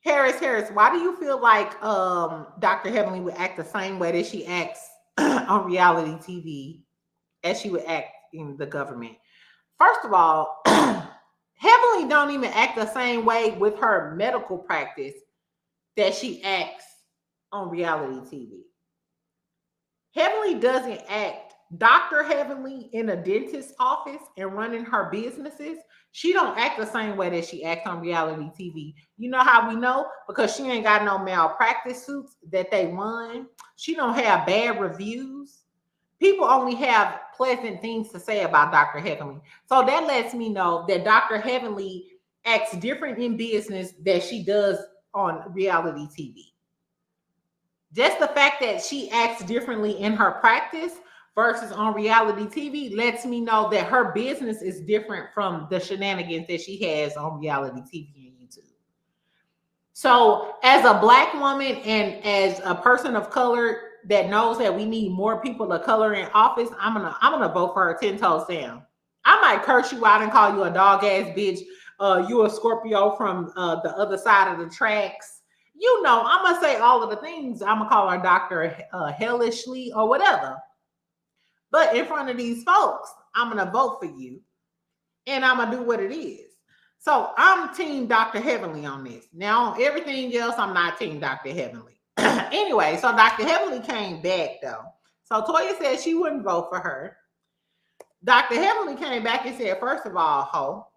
Harris, why do you feel like Dr. Heavenly would act the same way that she acts on reality TV as she would act in the government? First of all, Heavenly don't even act the same way with her medical practice that she acts on reality TV. Heavenly doesn't act, Dr. Heavenly in a dentist's office and running her businesses, she don't act the same way that she acts on reality TV. You know how we know? Because she ain't got no malpractice suits that they won. She don't have bad reviews. People only have pleasant things to say about Dr. Heavenly. So that lets me know that Dr. Heavenly acts different in business than she does on reality TV. Just the fact that she acts differently in her practice versus on reality TV lets me know that her business is different from the shenanigans that she has on reality TV and YouTube. So as a Black woman and as a person of color that knows that we need more people of color in office, I'm gonna vote for her 10 toes down. I might curse you out and call you a dog ass bitch. You a Scorpio from the other side of the tracks. You know, I'm gonna say all of the things. I'm gonna call her Dr. Hellishly or whatever. But in front of these folks, I'm gonna vote for you, and I'm gonna do what it is. So I'm Team Dr. Heavenly on this. Now, on everything else, I'm not Team Dr. Heavenly. Anyway, so Dr. Heavenly came back though. So Toya said she wouldn't vote for her. Dr. Heavenly came back and said, first of all, ho.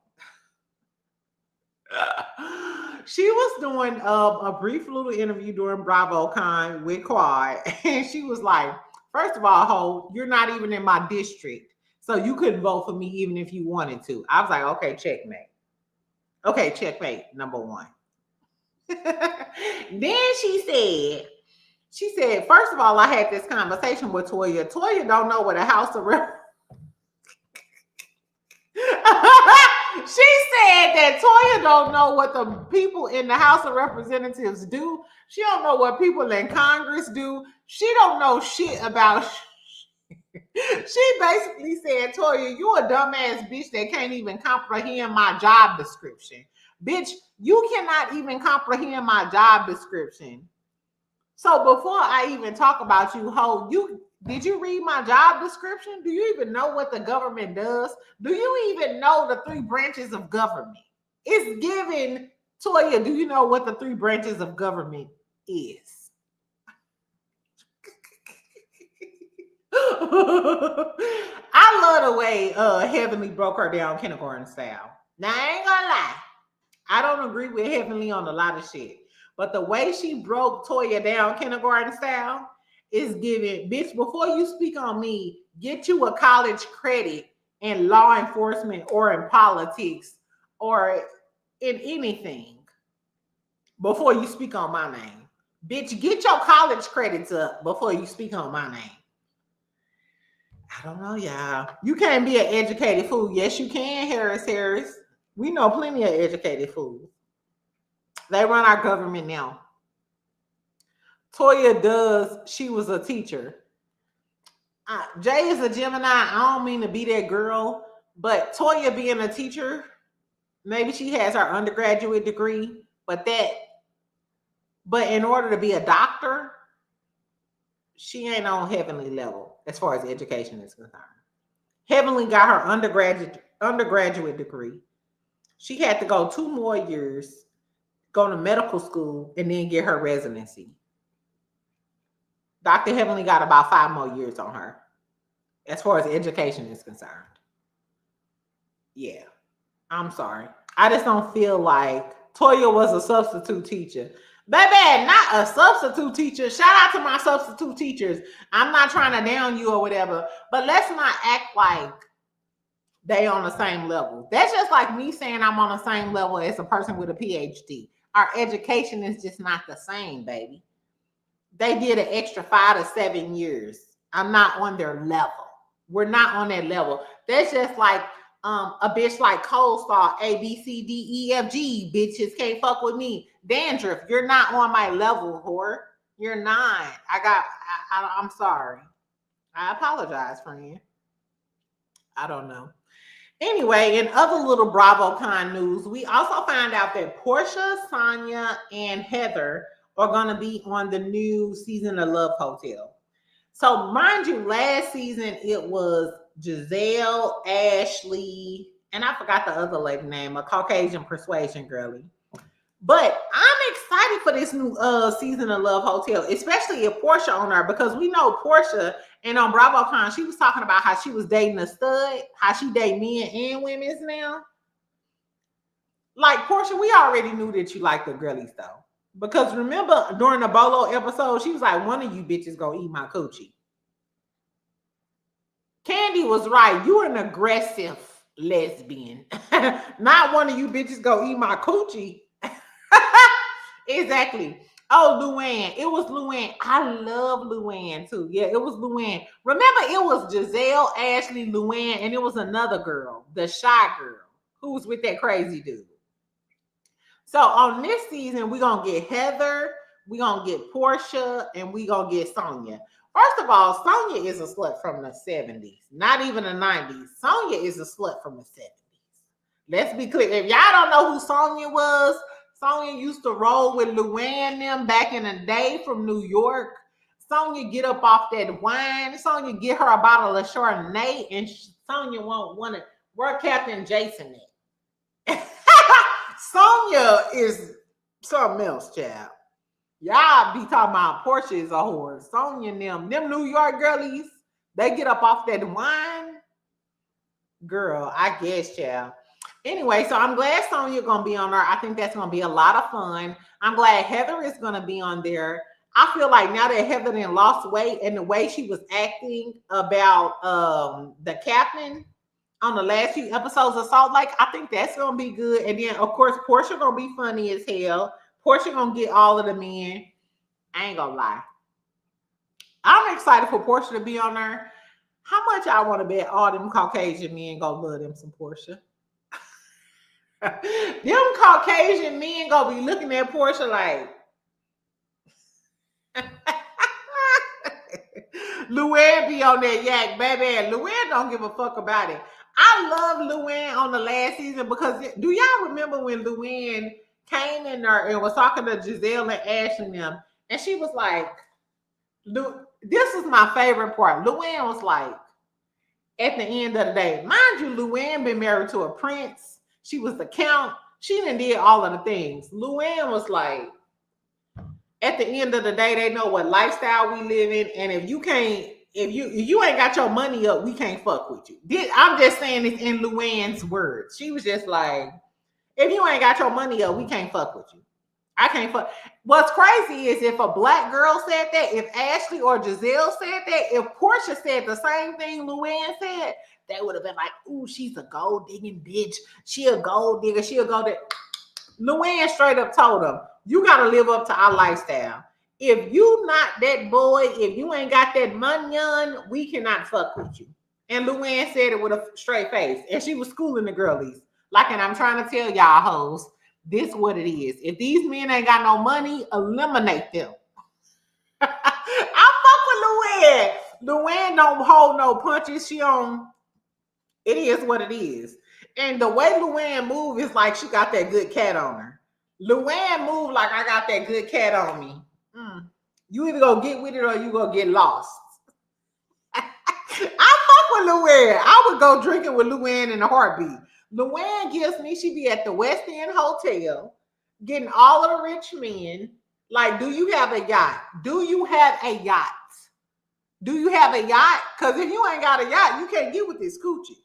She was doing a brief little interview during BravoCon with Quad, and she was like, first of all, ho, you're not even in my district, so you couldn't vote for me even if you wanted to. I was like, okay, checkmate. Okay, checkmate, number one. Then she said, first of all, I had this conversation with Toya. Toya don't know what a House of Representatives. She said that Toya don't know what the people in the House of Representatives do. She don't know what people in Congress do. She don't know shit about. She basically said, Toya, you a dumbass bitch that can't even comprehend my job description. Bitch, you cannot even comprehend my job description. So before I even talk about you, ho, did you read my job description? Do you even know what the government does? Do you even know the 3 branches of government? It's given, Toya, do you know what the 3 branches of government is? I love the way Heavenly broke her down kindergarten style. Now, I ain't gonna lie. I don't agree with Heavenly on a lot of shit. But the way she broke Toya down kindergarten style is giving, bitch, before you speak on me, get you a college credit in law enforcement or in politics or in anything before you speak on my name. Bitch, get your college credits up before you speak on my name. I don't know, y'all. You can't be an educated fool. Yes, you can, Harris. We know plenty of educated fools. They run our government now. Toya she was a teacher. Jay is a Gemini. I don't mean to be that girl, but Toya being a teacher, maybe she has her undergraduate degree, but in order to be a doctor, she ain't on Heavenly level as far as education is concerned. Heavenly got her undergraduate degree. She had to go 2 more years, go to medical school, and then get her residency. Dr. Heavenly got about 5 more years on her as far as education is concerned. Yeah, I'm sorry. I just don't feel like Toya was a substitute teacher. Baby, not a substitute teacher. Shout out to my substitute teachers. I'm not trying to down you or whatever, but let's not act like they on the same level. That's just like me saying I'm on the same level as a person with a PhD. Our education is just not the same, baby. They did an extra 5 to 7 years. I'm not on their level. We're not on that level. That's just like a bitch like Cole Star, A, B, C, D, E, F, G. Bitches can't fuck with me. Dandruff, you're not on my level, whore. You're not. I'm sorry. I apologize, friend. I don't know. Anyway, in other little BravoCon news, we also found out that Portia, Sonya, and Heather are going to be on the new season of Love Hotel. So, mind you, last season it was Giselle, Ashley, and I forgot the other lady name, a Caucasian persuasion girlie. But I'm excited for this new season of Love Hotel, especially if Portia on there, because we know Portia, and on BravoCon, she was talking about how she was dating a stud, how she date men and women's now. Like, Portia, we already knew that you like the girlies though. Because remember during the Bolo episode, she was like, one of you bitches gonna eat my coochie. Candy was right. You're an aggressive lesbian. Not one of you bitches gonna eat my coochie. Exactly. Oh, Luann. It was Luann. I love Luann too. Yeah, it was Luann. Remember, it was Giselle, Ashley, Luann, and it was another girl, the shy girl, who was with that crazy dude. So on this season, we're gonna get Heather, we're gonna get Portia, and we're gonna get Sonya. First of all, Sonya is a slut from the 70s, not even the 90s. Sonya is a slut from the 70s. Let's be clear. If y'all don't know who Sonya was, Sonya used to roll with Luann them back in the day from New York. Sonya get up off that wine. Sonya get her a bottle of Chardonnay, and Sonya won't want to work Captain Jason it. Sonya is something else, child. Y'all be talking about Portia is a whore. Sonya and them New York girlies, they get up off that wine. Girl, I guess, child. Anyway, so I'm glad Sonya gonna be on there. I think that's gonna be a lot of fun. I'm glad Heather is gonna be on there. I feel like now that Heather then lost weight and the way she was acting about the captain on the last few episodes of Salt Lake, I think that's gonna be good. And then of course Portia gonna be funny as hell. Portia gonna get all of the men. I ain't gonna lie. I'm excited for Portia to be on there. How much I want to bet all them Caucasian men gonna love them some Portia? Them Caucasian men gonna be looking at Portia like Luann be on that yak, baby. Luann don't give a fuck about it. I love Luann on the last season because do y'all remember when Luann came in there and was talking to Giselle and Ashley and them, and she was like, this is my favorite part. Luann was like, at the end of the day, mind you, Luann been married to a prince. She was the count. She done did all of the things. Luann was like, at the end of the day, they know what lifestyle we live in, and if you ain't got your money up, we can't fuck with you. I'm just saying this in Luann's words. She was just like, if you ain't got your money up, we can't fuck with you. I can't fuck. What's crazy is if a black girl said that, if Ashley or Giselle said that, if Portia said the same thing Luann said, they would have been like, ooh, she's a gold digging bitch. She a gold digger. She a gold digger. Luann straight up told them, you got to live up to our lifestyle. If you not that boy, if you ain't got that money on, we cannot fuck with you. And Luann said it with a straight face. And she was schooling the girlies. Like, and I'm trying to tell y'all hoes, this is what it is. If these men ain't got no money, eliminate them. I fuck with Luann. Luann don't hold no punches. It is what it is. And the way Luann move is like she got that good cat on her. Luann move like I got that good cat on me. You either go get with it or you go get lost. I fuck with Luann. I would go drinking with Luann in a heartbeat. Luann gives me, she be at the West End Hotel, getting all of the rich men. Like, do you have a yacht? Do you have a yacht? Do you have a yacht? Because if you ain't got a yacht, you can't get with this coochie.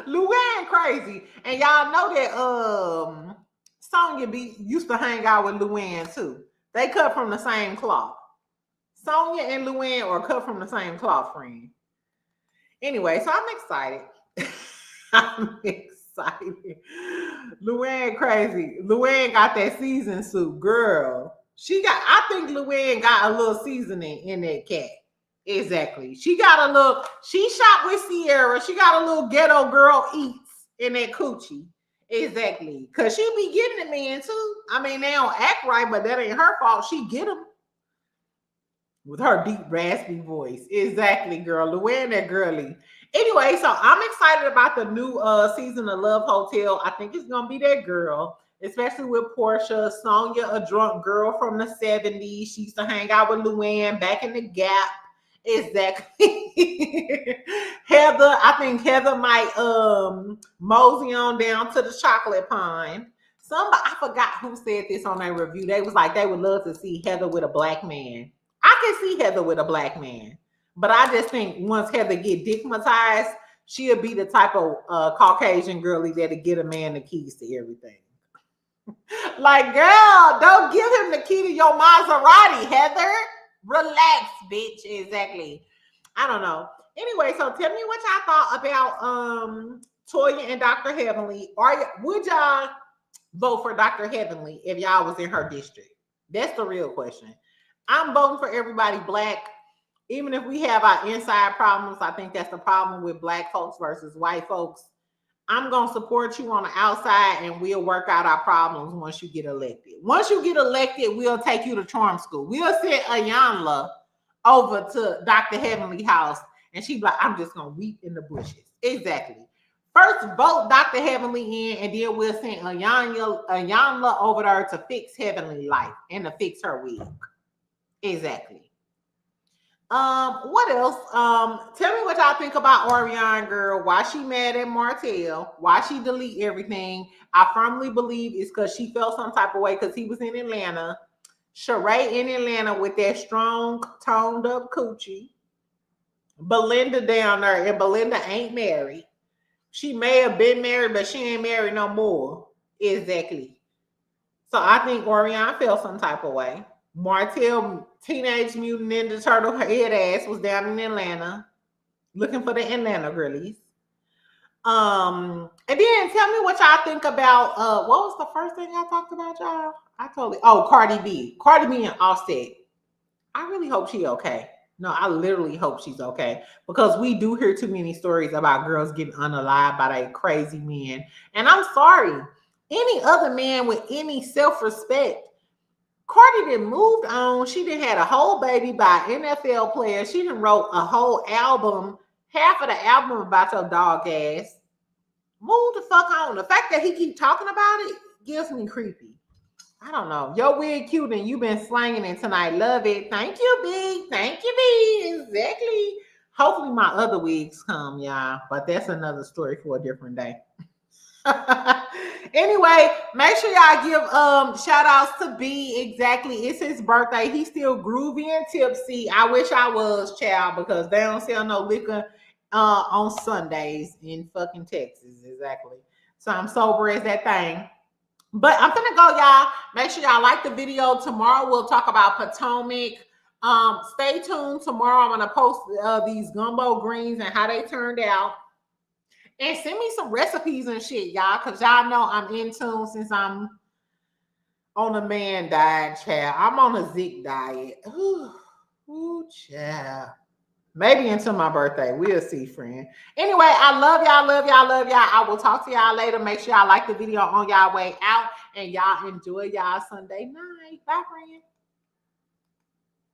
Luann crazy. And y'all know that Sonya used to hang out with Luann too. They cut from the same cloth. Sonya and Luann are cut from the same cloth, friend. Anyway, so I'm excited. I'm excited. Luann crazy. Luann got that season suit, girl. I think Luann got a little seasoning in that cat. Exactly. She shot with Sierra. She got a little ghetto girl eats in that coochie. Exactly. Cause she be getting the men too. I mean, they don't act right, but that ain't her fault. She get them with her deep, raspy voice. Exactly, girl. Luann, that girly. Anyway, so I'm excited about the new season of Love Hotel. I think it's gonna be that girl, especially with Portia, Sonia, a drunk girl from the 70s. She used to hang out with Luann back in the Gap. Exactly. Heather, I think Heather might mosey on down to the chocolate pine. Somebody, I forgot who said this on their review. They was like they would love to see Heather with a black man. I can see Heather with a black man, but I just think once Heather get digmatized, she'll be the type of Caucasian girlie that'll get a man the keys to everything. Like, girl, don't give him the key to your Maserati, Heather. Relax, bitch. Exactly. I don't know. Anyway, so tell me what y'all thought about Toya and Dr. Heavenly. Would y'all vote for Dr. Heavenly if y'all was in her district? That's the real question. I'm voting for everybody black. Even if we have our inside problems, I think that's the problem with black folks versus white folks. I'm going to support you on the outside and we'll work out our problems once you get elected. Once you get elected, we'll take you to charm school. We'll send Arionne over to Dr. Heavenly house and she's like, I'm just going to weep in the bushes. Exactly. First, vote Dr. Heavenly in and then we'll send Arionne over there to fix Heavenly life and to fix her wig. Exactly. What else? Tell me what y'all think about Arionne, girl. Why she mad at Martell? Why she delete everything? I firmly believe it's because she felt some type of way because he was in Atlanta. Sheree in Atlanta with that strong, toned up coochie. Belinda down there, and Belinda ain't married. She may have been married, but she ain't married no more. Exactly. So I think Arionne felt some type of way. Martell, Teenage Mutant Ninja Turtle, her head ass was down in Atlanta looking for the Atlanta girlies. And then tell me what y'all think about what was the first thing I talked about, y'all? Cardi B. Cardi B and Offset. I really hope she okay. No, I literally hope she's okay. Because we do hear too many stories about girls getting unalived by their crazy men. And I'm sorry. Any other man with any self-respect, Cardi done moved on. She done had a whole baby by NFL player. She done wrote a whole album, half of the album about your dog ass. Move the fuck on. The fact that he keep talking about it gives me creepy. I don't know. Your wig cute and you been slanging it tonight. Love it. Thank you, B. Thank you, B. Exactly. Hopefully my other wigs come, y'all. But that's another story for a different day. Anyway, make sure y'all give shout outs to B. Exactly, it's his birthday. He's still groovy and tipsy. I wish I was, child, because they don't sell no liquor on Sundays in fucking Texas. Exactly. So I'm sober as that thing. But I'm gonna go, y'all. Make sure y'all like the video. Tomorrow we'll talk about Potomac. Stay tuned. Tomorrow I'm gonna post these gumbo greens and how they turned out. And send me some recipes and shit, y'all, because y'all know I'm in tune since I'm on a man diet, child. I'm on a Zeke diet. Ooh, child. Maybe until my birthday. We'll see, friend. Anyway, I love y'all, love y'all, love y'all. I will talk to y'all later. Make sure y'all like the video on y'all way out. And y'all enjoy y'all Sunday night. Bye, friend.